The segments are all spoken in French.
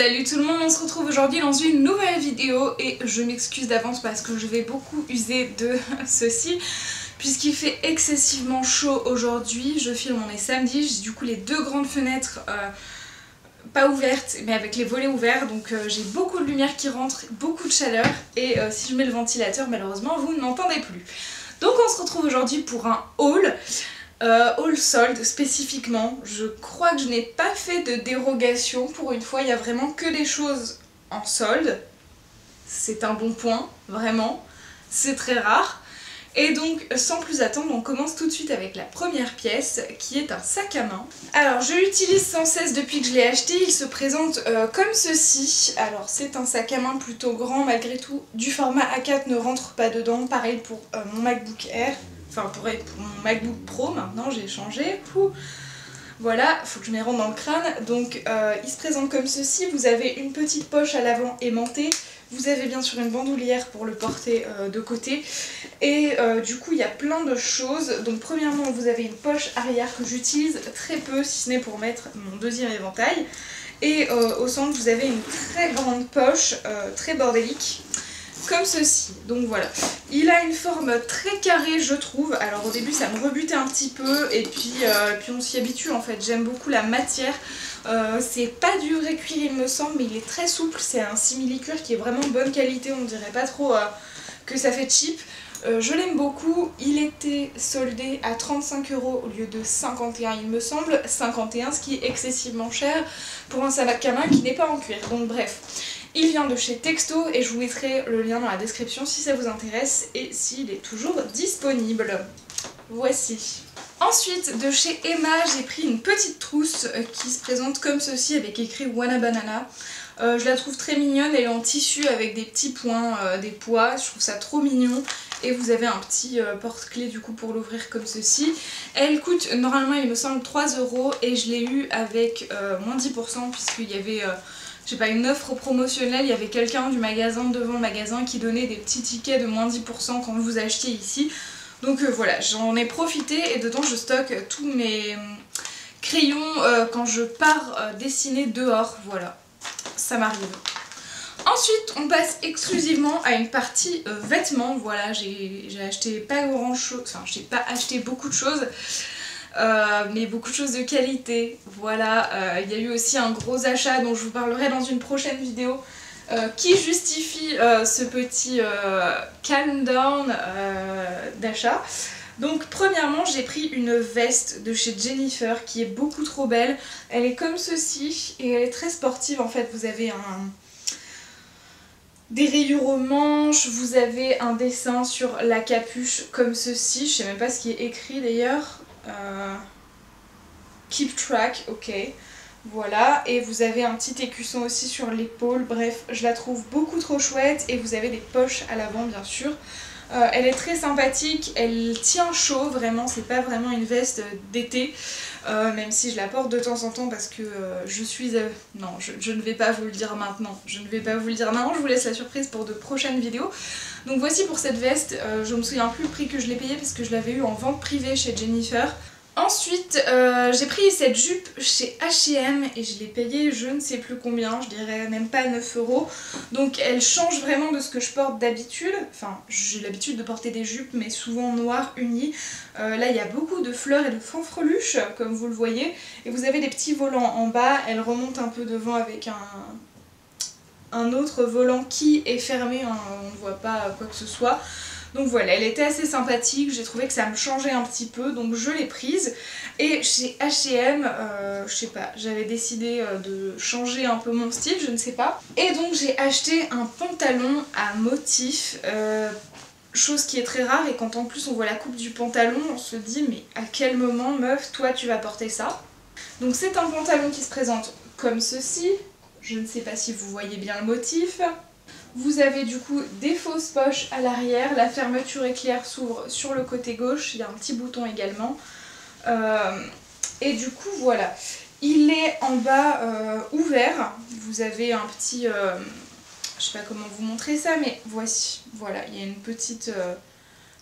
Salut tout le monde, on se retrouve aujourd'hui dans une nouvelle vidéo et je m'excuse d'avance parce que je vais beaucoup user de ceci puisqu'il fait excessivement chaud aujourd'hui. Je filme, on est samedi, j'ai du coup les deux grandes fenêtres pas ouvertes mais avec les volets ouverts, donc j'ai beaucoup de lumière qui rentre, beaucoup de chaleur et si je mets le ventilateur malheureusement vous ne m'entendez plus. Donc on se retrouve aujourd'hui pour un haul. Haul solde spécifiquement, je crois que je n'ai pas fait de dérogation pour une fois, il n'y a vraiment que des choses en solde. C'est un bon point, vraiment, c'est très rare. Et donc sans plus attendre, on commence tout de suite avec la première pièce qui est un sac à main. Alors je l'utilise sans cesse depuis que je l'ai acheté, il se présente comme ceci. Alors c'est un sac à main plutôt grand malgré tout, du format A4 ne rentre pas dedans, pareil pour mon MacBook Air. Enfin pour mon MacBook Pro maintenant j'ai changé. Voilà, faut que je m'y rende dans le crâne. Donc il se présente comme ceci, vous avez une petite poche à l'avant aimantée. Vous avez bien sûr une bandoulière pour le porter de côté. Et du coup il y a plein de choses. Donc premièrement vous avez une poche arrière que j'utilise très peu si ce n'est pour mettre mon deuxième éventail. Et au centre vous avez une très grande poche très bordélique. Comme ceci, donc voilà. Il a une forme très carrée je trouve, alors au début ça me rebutait un petit peu et puis on s'y habitue en fait, j'aime beaucoup la matière. C'est pas du vrai cuir il me semble mais il est très souple, c'est un simili-cuir qui est vraiment de bonne qualité, on dirait pas trop que ça fait cheap. Je l'aime beaucoup, il était soldé à 35 € au lieu de 51 il me semble, 51 ce qui est excessivement cher pour un sac à main qui n'est pas en cuir, donc bref. Il vient de chez Texto et je vous mettrai le lien dans la description si ça vous intéresse et s'il est toujours disponible. Voici. Ensuite, de chez Emma, j'ai pris une petite trousse qui se présente comme ceci avec écrit Wanna Banana. Je la trouve très mignonne, elle est en tissu avec des petits points, des pois, je trouve ça trop mignon. Et vous avez un petit porte-clés du coup pour l'ouvrir comme ceci. Elle coûte normalement il me semble 3 € et je l'ai eu avec moins 10% puisqu'il y avait... je sais pas, une offre promotionnelle, il y avait quelqu'un du magasin devant le magasin qui donnait des petits tickets de moins 10% quand vous achetiez ici. Donc voilà, j'en ai profité et dedans je stocke tous mes crayons quand je pars dessiner dehors, voilà, ça m'arrive. Ensuite on passe exclusivement à une partie vêtements, voilà, j'ai acheté pas grand chose, enfin j'ai pas acheté beaucoup de choses. Mais beaucoup de choses de qualité, voilà. Il y a eu aussi un gros achat dont je vous parlerai dans une prochaine vidéo qui justifie ce petit calm down d'achat. Donc premièrement j'ai pris une veste de chez Jennifer qui est beaucoup trop belle, elle est comme ceci et elle est très sportive en fait, vous avez des rayures aux manches, vous avez un dessin sur la capuche comme ceci, je sais même pas ce qui est écrit d'ailleurs. Keep track, ok, voilà, et vous avez un petit écusson aussi sur l'épaule, bref, je la trouve beaucoup trop chouette et vous avez des poches à l'avant bien sûr. Elle est très sympathique, elle tient chaud, vraiment, c'est pas vraiment une veste d'été, même si je la porte de temps en temps parce que je suis... non, je ne vais pas vous le dire maintenant, je vous laisse la surprise pour de prochaines vidéos. Donc voici pour cette veste, je me souviens plus le prix que je l'ai payé parce que je l'avais eu en vente privée chez Jennifer. Ensuite, j'ai pris cette jupe chez H&M et je l'ai payée je ne sais plus combien, je dirais même pas 9 €. Donc elle change vraiment de ce que je porte d'habitude. Enfin, j'ai l'habitude de porter des jupes mais souvent noires unies. Là il y a beaucoup de fleurs et de fanfreluches comme vous le voyez. Et vous avez des petits volants en bas, elle remonte un peu devant avec un autre volant qui est fermé, hein, on ne voit pas quoi que ce soit. Donc voilà, elle était assez sympathique, j'ai trouvé que ça me changeait un petit peu, donc je l'ai prise. Et chez H&M, je sais pas, j'avais décidé de changer un peu mon style, je ne sais pas. Et donc j'ai acheté un pantalon à motif, chose qui est très rare, et quand en plus on voit la coupe du pantalon, on se dit mais à quel moment meuf, toi tu vas porter ça? Donc c'est un pantalon qui se présente comme ceci, je ne sais pas si vous voyez bien le motif. Vous avez du coup des fausses poches à l'arrière, la fermeture éclair s'ouvre sur le côté gauche, il y a un petit bouton également. Et du coup voilà, il est en bas ouvert, vous avez un petit, je sais pas comment vous montrer ça mais voici, voilà, il y a une petite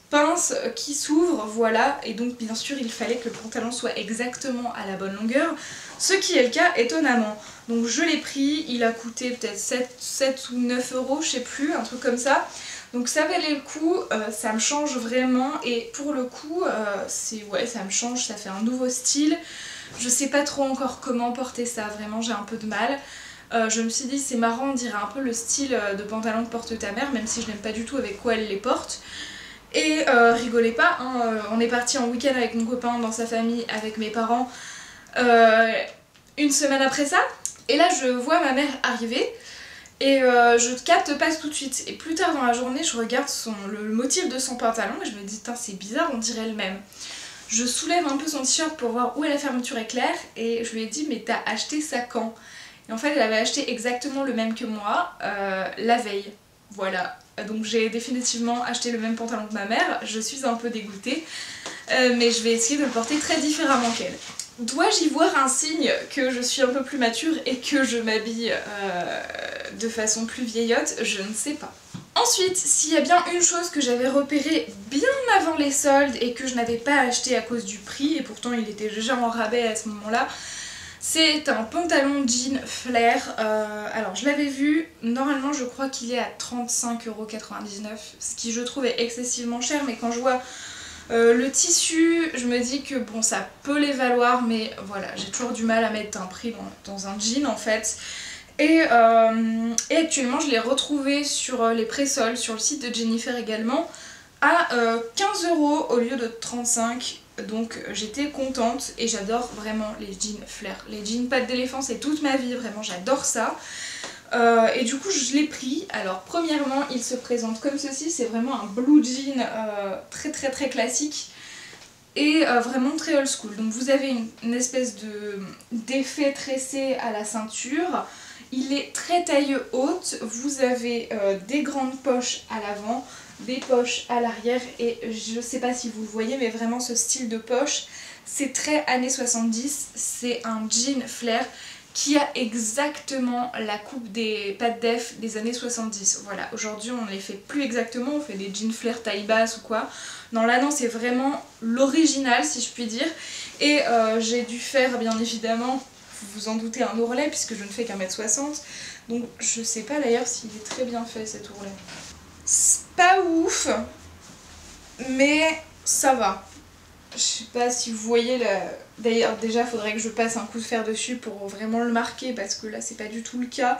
pince qui s'ouvre, voilà, et donc bien sûr il fallait que le pantalon soit exactement à la bonne longueur, ce qui est le cas étonnamment. Donc je l'ai pris, il a coûté peut-être 7 ou 9 euros, je sais plus, un truc comme ça. Donc ça valait le coup, ça me change vraiment, et pour le coup, ouais, ça me change, ça fait un nouveau style. Je sais pas trop encore comment porter ça, vraiment j'ai un peu de mal. Je me suis dit c'est marrant, on dirait un peu le style de pantalon que porte ta mère, même si je n'aime pas du tout avec quoi elle les porte. Et rigolez pas, hein, on est parti en week-end avec mon copain dans sa famille, avec mes parents, une semaine après ça. Et là je vois ma mère arriver et je capte pas tout de suite. Et plus tard dans la journée je regarde le motif de son pantalon et je me dis c'est bizarre, on dirait le même. Je soulève un peu son t-shirt pour voir où est la fermeture éclair et je lui ai dit mais t'as acheté ça quand? Et en fait elle avait acheté exactement le même que moi la veille. Voilà, donc j'ai définitivement acheté le même pantalon que ma mère, je suis un peu dégoûtée, mais je vais essayer de le porter très différemment qu'elle. Dois-je y voir un signe que je suis un peu plus mature et que je m'habille de façon plus vieillotte? Je ne sais pas. Ensuite, s'il y a bien une chose que j'avais repérée bien avant les soldes et que je n'avais pas acheté à cause du prix, et pourtant il était déjà en rabais à ce moment-là, c'est un pantalon jean flair. Alors je l'avais vu, normalement je crois qu'il est à 35,99 €, ce qui je trouve est excessivement cher, mais quand je vois le tissu, je me dis que bon ça peut les valoir, mais voilà, j'ai toujours du mal à mettre un prix dans un jean en fait. Et actuellement je l'ai retrouvé sur les pré-soldes, sur le site de Jennifer également, à 15 € au lieu de 35 €. Donc j'étais contente et j'adore vraiment les jeans flair. Les jeans pattes d'éléphant c'est toute ma vie, vraiment j'adore ça. Et du coup je l'ai pris. Alors premièrement il se présente comme ceci, c'est vraiment un blue jean très classique et vraiment très old school. Donc vous avez une espèce d'effet tressé à la ceinture. Il est très taille haute, vous avez des grandes poches à l'avant, des poches à l'arrière et je sais pas si vous le voyez mais vraiment ce style de poche c'est très années 70, c'est un jean flair qui a exactement la coupe des pattes def des années 70. Voilà, aujourd'hui on ne les fait plus exactement, on fait des jeans flair taille basse ou quoi. Non là non, c'est vraiment l'original si je puis dire. Et j'ai dû faire bien évidemment, vous vous en doutez, un ourlet puisque je ne fais qu'1,60 m. Donc je sais pas d'ailleurs s'il est très bien fait cet ourlet. C'est pas ouf, mais ça va. Je sais pas si vous voyez là. D'ailleurs déjà faudrait que je passe un coup de fer dessus pour vraiment le marquer parce que là c'est pas du tout le cas.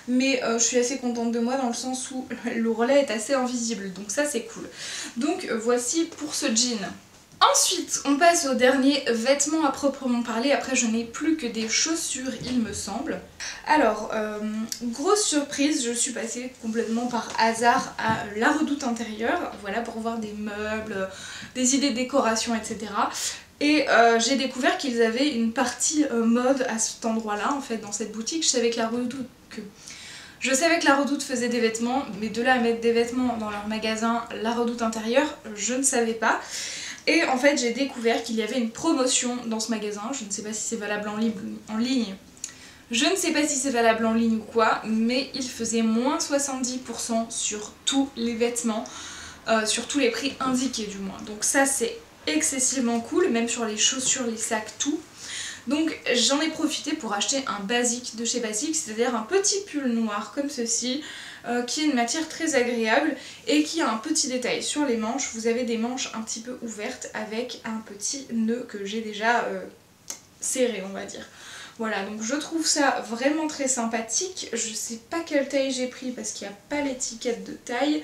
Mais je suis assez contente de moi dans le sens où l'ourlet est assez invisible, donc ça c'est cool. Donc voici pour ce jean. Ensuite, on passe au dernier vêtement à proprement parler. Après, je n'ai plus que des chaussures, il me semble. Alors, grosse surprise, je suis passée complètement par hasard à la Redoute intérieure. Voilà, pour voir des meubles, des idées de décoration, etc. Et j'ai découvert qu'ils avaient une partie mode à cet endroit-là, en fait, dans cette boutique. Je savais que la Redoute faisait des vêtements, mais de là à mettre des vêtements dans leur magasin, la Redoute intérieure, je ne savais pas. Et en fait j'ai découvert qu'il y avait une promotion dans ce magasin, je ne sais pas si c'est valable en ligne, je ne sais pas si c'est valable en ligne ou quoi, mais il faisait moins 70% sur tous les vêtements, sur tous les prix indiqués du moins. Donc ça c'est excessivement cool, même sur les chaussures, les sacs, tout. Donc j'en ai profité pour acheter un basique de chez Basique, c'est-à-dire un petit pull noir comme ceci, qui est une matière très agréable et qui a un petit détail sur les manches. Vous avez des manches un petit peu ouvertes avec un petit nœud que j'ai déjà serré, on va dire. Voilà, donc je trouve ça vraiment très sympathique. Je sais pas quelle taille j'ai pris parce qu'il n'y a pas l'étiquette de taille.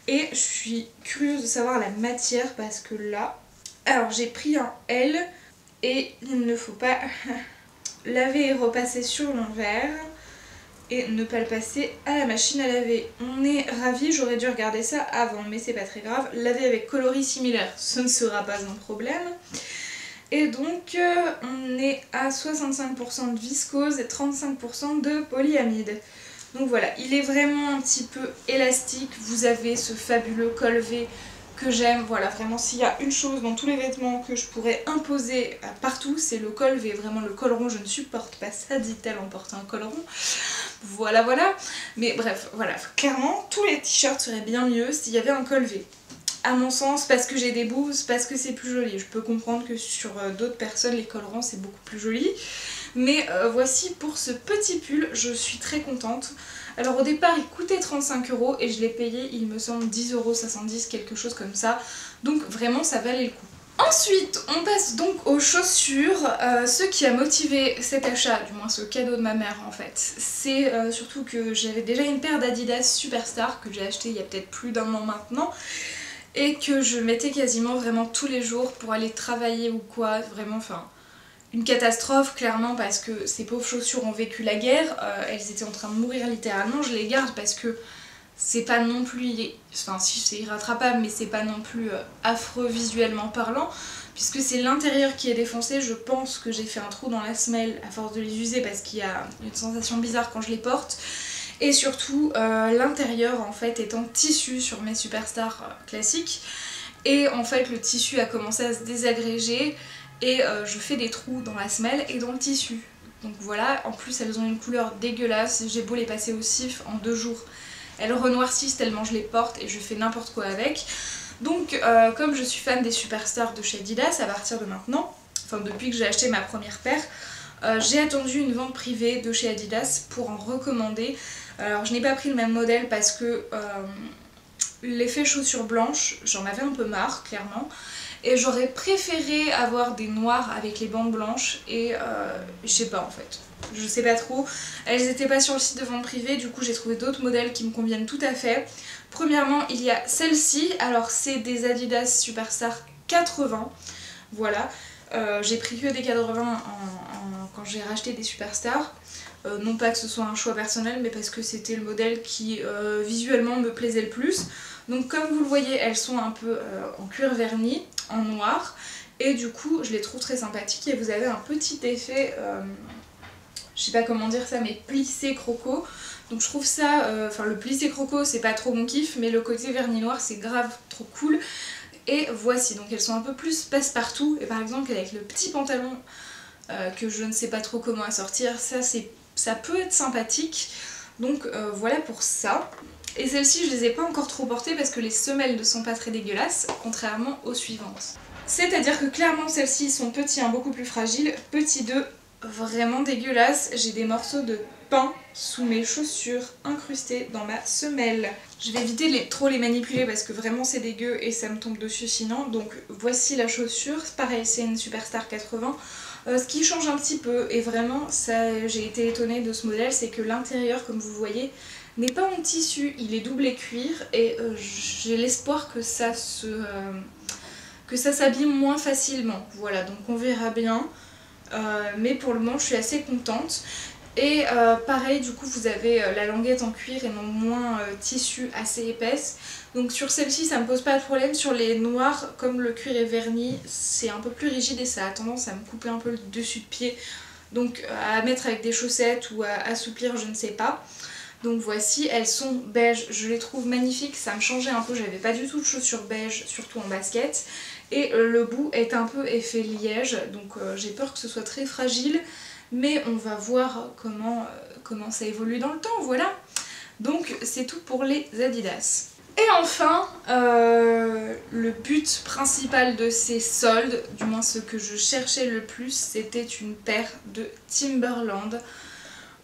Et je suis curieuse de savoir la matière parce que là... Alors j'ai pris un L et il ne faut pas laver et repasser sur l'envers et ne pas le passer à la machine à laver. On est ravis, j'aurais dû regarder ça avant, mais c'est pas très grave. Laver avec coloris similaires, ce ne sera pas un problème. Et donc on est à 65% de viscose et 35% de polyamide. Donc voilà, il est vraiment un petit peu élastique. Vous avez ce fabuleux col V que j'aime. Voilà, vraiment s'il y a une chose dans tous les vêtements que je pourrais imposer partout, c'est le col V. Vraiment le col rond, je ne supporte pas ça, dit-elle en portant un col rond. Voilà. Mais bref, voilà, clairement tous les t-shirts seraient bien mieux s'il y avait un col V. à mon sens, parce que j'ai des boobs, parce que c'est plus joli. Je peux comprendre que sur d'autres personnes les collerants c'est beaucoup plus joli. Mais voici pour ce petit pull, je suis très contente. Alors au départ il coûtait 35 € et je l'ai payé il me semble 10,70 €, quelque chose comme ça. Donc vraiment ça valait le coup. Ensuite on passe donc aux chaussures. Ce qui a motivé cet achat, du moins ce cadeau de ma mère en fait, c'est surtout que j'avais déjà une paire d'Adidas Superstar que j'ai acheté il y a peut-être plus d'1 an maintenant. Et que je mettais quasiment vraiment tous les jours pour aller travailler ou quoi, vraiment enfin... Une catastrophe clairement parce que ces pauvres chaussures ont vécu la guerre, elles étaient en train de mourir littéralement, je les garde parce que c'est pas non plus, enfin si c'est irrattrapable mais c'est pas non plus affreux visuellement parlant, puisque c'est l'intérieur qui est défoncé. Je pense que j'ai fait un trou dans la semelle à force de les user parce qu'il y a une sensation bizarre quand je les porte. Et surtout l'intérieur en fait est en tissu sur mes Superstars classiques et en fait le tissu a commencé à se désagréger. Et je fais des trous dans la semelle et dans le tissu. Donc voilà, en plus elles ont une couleur dégueulasse, j'ai beau les passer au cif en 2 jours. Elles renoircissent tellement je les porte et je fais n'importe quoi avec. Donc comme je suis fan des Superstars de chez Adidas à partir de maintenant, enfin depuis que j'ai acheté ma première paire, j'ai attendu une vente privée de chez Adidas pour en recommander. Alors je n'ai pas pris le même modèle parce que l'effet chaussure blanche, j'en avais un peu marre clairement. Et j'aurais préféré avoir des noirs avec les bandes blanches et je sais pas en fait, je sais pas trop. Elles étaient pas sur le site de vente privée, du coup j'ai trouvé d'autres modèles qui me conviennent tout à fait. Premièrement il y a celle-ci, alors c'est des Adidas Superstar 80, voilà. J'ai pris que des 80 quand j'ai racheté des Superstars. Non pas que ce soit un choix personnel mais parce que c'était le modèle qui visuellement me plaisait le plus. Donc comme vous le voyez elles sont un peu en cuir verni, en noir, et du coup je les trouve très sympathiques et vous avez un petit effet, je sais pas comment dire ça mais plissé croco. Donc je trouve ça, enfin le plissé croco c'est pas trop mon kiff mais le côté vernis noir c'est grave trop cool. Et voici, donc elles sont un peu plus passe-partout et par exemple avec le petit pantalon que je ne sais pas trop comment assortir, ça peut être sympathique. Donc voilà pour ça. Et celles-ci je les ai pas encore trop portées parce que les semelles ne sont pas très dégueulasses, contrairement aux suivantes. C'est-à-dire que clairement celles-ci sont petits 1 beaucoup plus fragiles, petit 2 vraiment dégueulasses. J'ai des morceaux de pain sous mes chaussures incrustés dans ma semelle. Je vais éviter de trop les manipuler parce que vraiment c'est dégueu et ça me tombe dessus sinon. Donc voici la chaussure, pareil c'est une Superstar 80. Ce qui change un petit peu et vraiment j'ai été étonnée de ce modèle, c'est que l'intérieur comme vous voyez n'est pas en tissu, il est doublé cuir et j'ai l'espoir que ça s'abîme moins facilement. Voilà, donc on verra bien. Mais pour le moment je suis assez contente. Et pareil du coup vous avez la languette en cuir et non moins tissu assez épaisse. Donc sur celle-ci ça me pose pas de problème. Sur les noirs comme le cuir est verni c'est un peu plus rigide et ça a tendance à me couper un peu le dessus de pied. Donc à mettre avec des chaussettes ou à assouplir je ne sais pas. Donc voici, elles sont beige, je les trouve magnifiques, ça me changeait un peu, j'avais pas du tout de chaussures beige, surtout en basket. Et le bout est un peu effet liège, donc j'ai peur que ce soit très fragile, mais on va voir comment ça évolue dans le temps, voilà. Donc c'est tout pour les Adidas. Et enfin, le but principal de ces soldes, du moins ce que je cherchais le plus, c'était une paire de Timberland.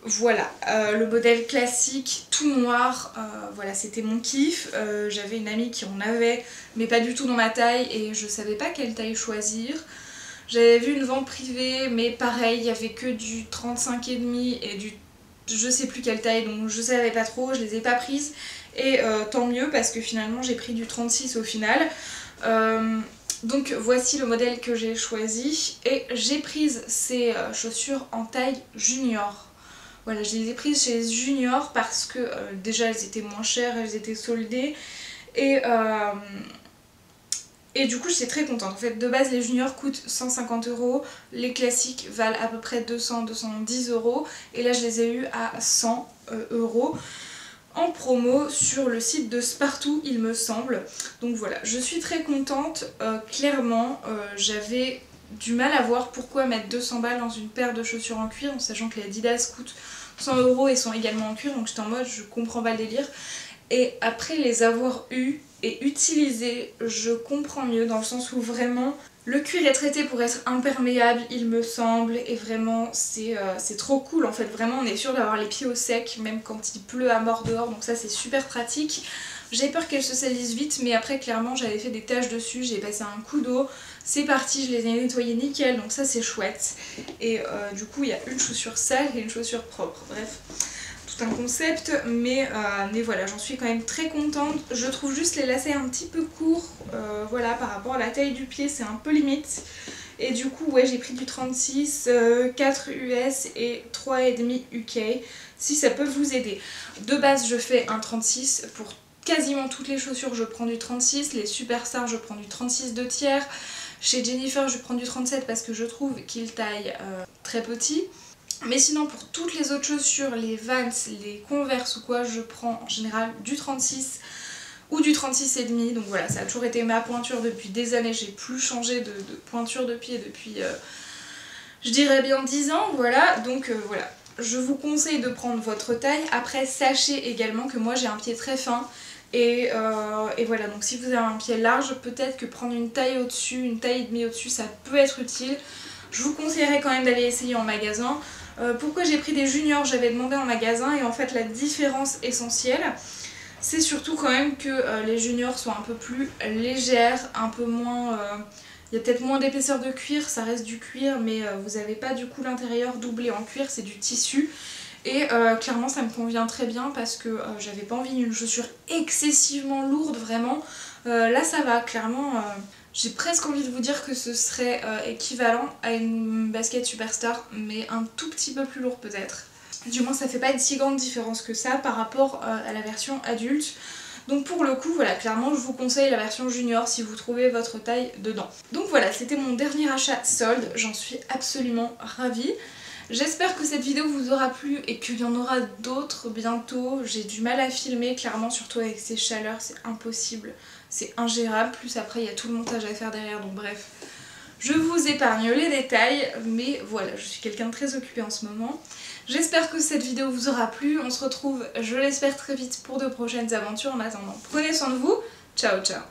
Voilà, le modèle classique, tout noir, voilà c'était mon kiff. J'avais une amie qui en avait, mais pas du tout dans ma taille et je savais pas quelle taille choisir. J'avais vu une vente privée, mais pareil, il y avait que du 35,5 et du je sais plus quelle taille, donc je savais pas trop, je les ai pas prises. Et tant mieux parce que finalement j'ai pris du 36 au final. Donc voici le modèle que j'ai choisi et j'ai prise ces chaussures en taille junior. Voilà, je les ai prises chez les juniors parce que déjà elles étaient moins chères, elles étaient soldées et du coup j'étais très contente. En fait de base les juniors coûtent 150 €, les classiques valent à peu près 200-210 € et là je les ai eu à 100 € en promo sur le site de Spartoo il me semble. Donc voilà, je suis très contente. Clairement j'avais du mal à voir pourquoi mettre 200 balles dans une paire de chaussures en cuir en sachant que les Adidas coûtent 100 € et sont également en cuir, donc j'étais en mode je comprends pas le délire. Et après les avoir eus et utilisés, je comprends mieux dans le sens où vraiment le cuir est traité pour être imperméable il me semble, et vraiment c'est trop cool en fait. Vraiment on est sûr d'avoir les pieds au sec même quand il pleut à mort dehors, donc ça c'est super pratique. J'ai peur qu'elle se salisse vite, mais après clairement j'avais fait des taches dessus, j'ai passé un coup d'eau, c'est parti, je les ai nettoyées nickel, donc ça c'est chouette. Et du coup il y a une chaussure sale et une chaussure propre, bref. Tout un concept, mais voilà, j'en suis quand même très contente. Je trouve juste les lacets un petit peu courts, voilà, par rapport à la taille du pied, c'est un peu limite. Et du coup, ouais, j'ai pris du 36, 4 US et 3,5 UK, si ça peut vous aider. De base, je fais un 36 pour quasiment toutes les chaussures, je prends du 36, les Superstars, je prends du 36 2/3. Chez Jennifer, je prends du 37 parce que je trouve qu'il taille très petit. Mais sinon pour toutes les autres chaussures, les Vans, les Converse ou quoi, je prends en général du 36 ou du 36,5. Donc voilà, ça a toujours été ma pointure depuis des années, j'ai plus changé de pointure de pied depuis je dirais bien 10 ans, voilà. Donc voilà, je vous conseille de prendre votre taille. Après sachez également que moi j'ai un pied très fin. Et voilà, donc si vous avez un pied large, peut-être que prendre une taille au-dessus, une taille et demie au-dessus, ça peut être utile. Je vous conseillerais quand même d'aller essayer en magasin. Pourquoi j'ai pris des juniors? J'avais demandé en magasin et en fait la différence essentielle, c'est surtout quand même que les juniors sont un peu plus légères, un peu moins... il y a peut-être moins d'épaisseur de cuir, ça reste du cuir, mais vous n'avez pas du coup l'intérieur doublé en cuir, c'est du tissu. Et clairement ça me convient très bien parce que j'avais pas envie d'une chaussure excessivement lourde vraiment. Là ça va, clairement j'ai presque envie de vous dire que ce serait équivalent à une basket Superstar, mais un tout petit peu plus lourd peut-être. Du moins ça fait pas une si grande différence que ça par rapport à la version adulte. Donc pour le coup, voilà, clairement je vous conseille la version junior si vous trouvez votre taille dedans. Donc voilà, c'était mon dernier achat solde, j'en suis absolument ravie. J'espère que cette vidéo vous aura plu et qu'il y en aura d'autres bientôt. J'ai du mal à filmer, clairement, surtout avec ces chaleurs, c'est impossible, c'est ingérable. Plus après, il y a tout le montage à faire derrière, donc bref. Je vous épargne les détails, mais voilà, je suis quelqu'un de très occupé en ce moment. J'espère que cette vidéo vous aura plu. On se retrouve, je l'espère, très vite pour de prochaines aventures. En attendant, prenez soin de vous. Ciao, ciao.